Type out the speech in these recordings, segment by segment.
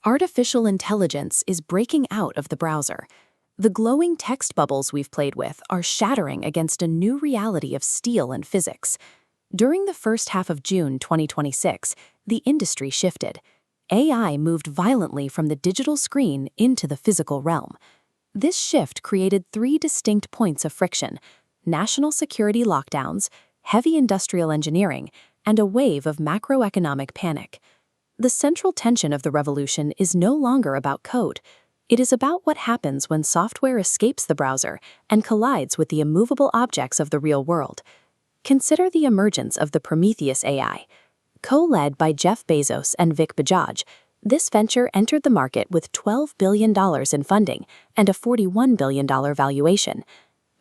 Artificial intelligence is breaking out of the browser. The glowing text bubbles we've played with are shattering against a new reality of steel and physics. During the first half of June 2026, the industry shifted. AI moved violently from the digital screen into the physical realm. This shift created three distinct points of friction: national security lockdowns, heavy industrial engineering, and a wave of macroeconomic panic. The central tension of the revolution is no longer about code. It is about what happens when software escapes the browser and collides with the immovable objects of the real world. Consider the emergence of the Prometheus AI. Co-led by Jeff Bezos and Vik Bajaj, this venture entered the market with $12 billion in funding and a $41 billion valuation.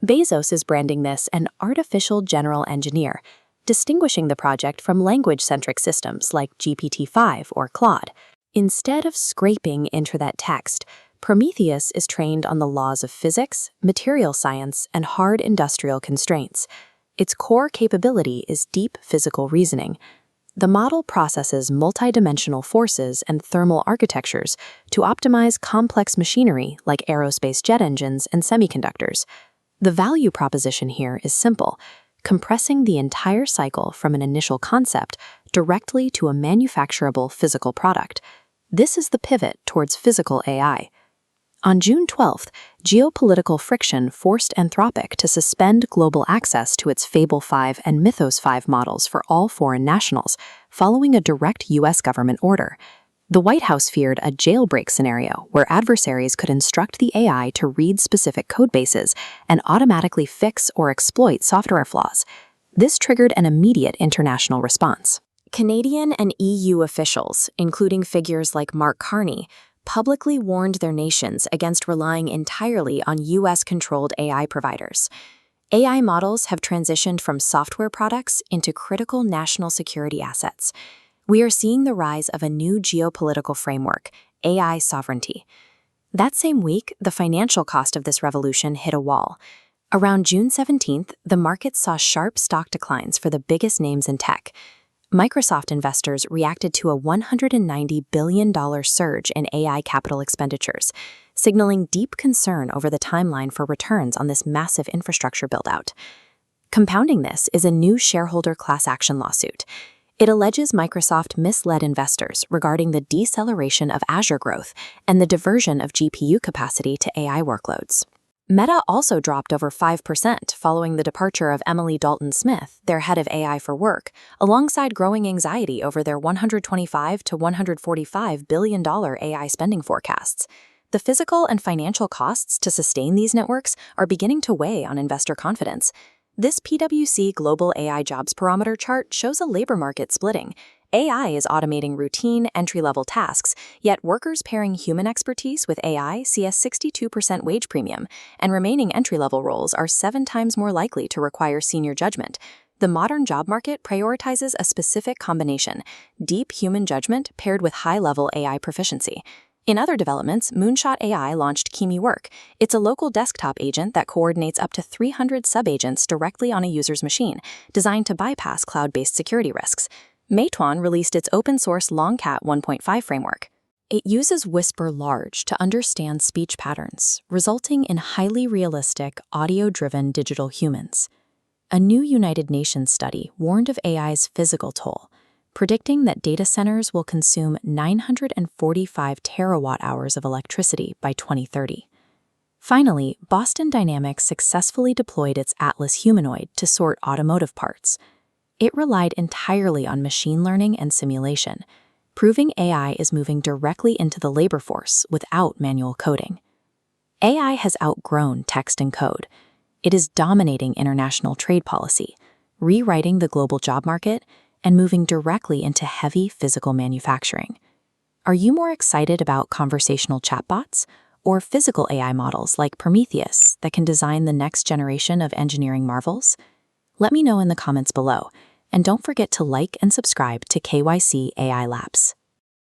Bezos is branding this an artificial general engineer, distinguishing the project from language-centric systems like GPT-5 or Claude. Instead of scraping internet text, Prometheus is trained on the laws of physics, material science, and hard industrial constraints. Its core capability is deep physical reasoning. The model processes multidimensional forces and thermal architectures to optimize complex machinery like aerospace jet engines and semiconductors. The value proposition here is simple: compressing the entire cycle from an initial concept directly to a manufacturable physical product. This is the pivot towards physical AI. On June 12th, geopolitical friction forced Anthropic to suspend global access to its Fable 5 and Mythos 5 models for all foreign nationals, following a direct U.S. government order. The White House feared a jailbreak scenario where adversaries could instruct the AI to read specific codebases and automatically fix or exploit software flaws. This triggered an immediate international response. Canadian and EU officials, including figures like Mark Carney, publicly warned their nations against relying entirely on US-controlled AI providers. AI models have transitioned from software products into critical national security assets. We are seeing the rise of a new geopolitical framework: AI sovereignty. That same week, the financial cost of this revolution hit a wall. Around June 17th, the market saw sharp stock declines for the biggest names in tech. Microsoft investors reacted to a $190 billion surge in AI capital expenditures, signaling deep concern over the timeline for returns on this massive infrastructure build-out. Compounding this is a new shareholder class action lawsuit. It alleges Microsoft misled investors regarding the deceleration of Azure growth and the diversion of GPU capacity to AI workloads. Meta also dropped over 5% following the departure of Emily Dalton-Smith, their head of AI for Work, alongside growing anxiety over their $125 to $145 billion AI spending forecasts. The physical and financial costs to sustain these networks are beginning to weigh on investor confidence. This PwC Global AI Jobs Barometer chart shows a labor market splitting. AI is automating routine, entry-level tasks, yet workers pairing human expertise with AI see a 62% wage premium, and remaining entry-level roles are 7 times more likely to require senior judgment. The modern job market prioritizes a specific combination: deep human judgment paired with high-level AI proficiency. In other developments, Moonshot AI launched Kimi Work. It's a local desktop agent that coordinates up to 300 sub-agents directly on a user's machine, designed to bypass cloud-based security risks. Meituan released its open-source Longcat 1.5 framework. It uses Whisper Large to understand speech patterns, resulting in highly realistic, audio-driven digital humans. A new United Nations study warned of AI's physical toll, predicting that data centers will consume 945 terawatt-hours of electricity by 2030. Finally, Boston Dynamics successfully deployed its Atlas Humanoid to sort automotive parts. It relied entirely on machine learning and simulation, proving AI is moving directly into the labor force without manual coding. AI has outgrown text and code. It is dominating international trade policy, rewriting the global job market, and moving directly into heavy physical manufacturing. Are you more excited about conversational chatbots or physical AI models like Prometheus that can design the next generation of engineering marvels? Let me know in the comments below, and don't forget to like and subscribe to KYC AI Labs.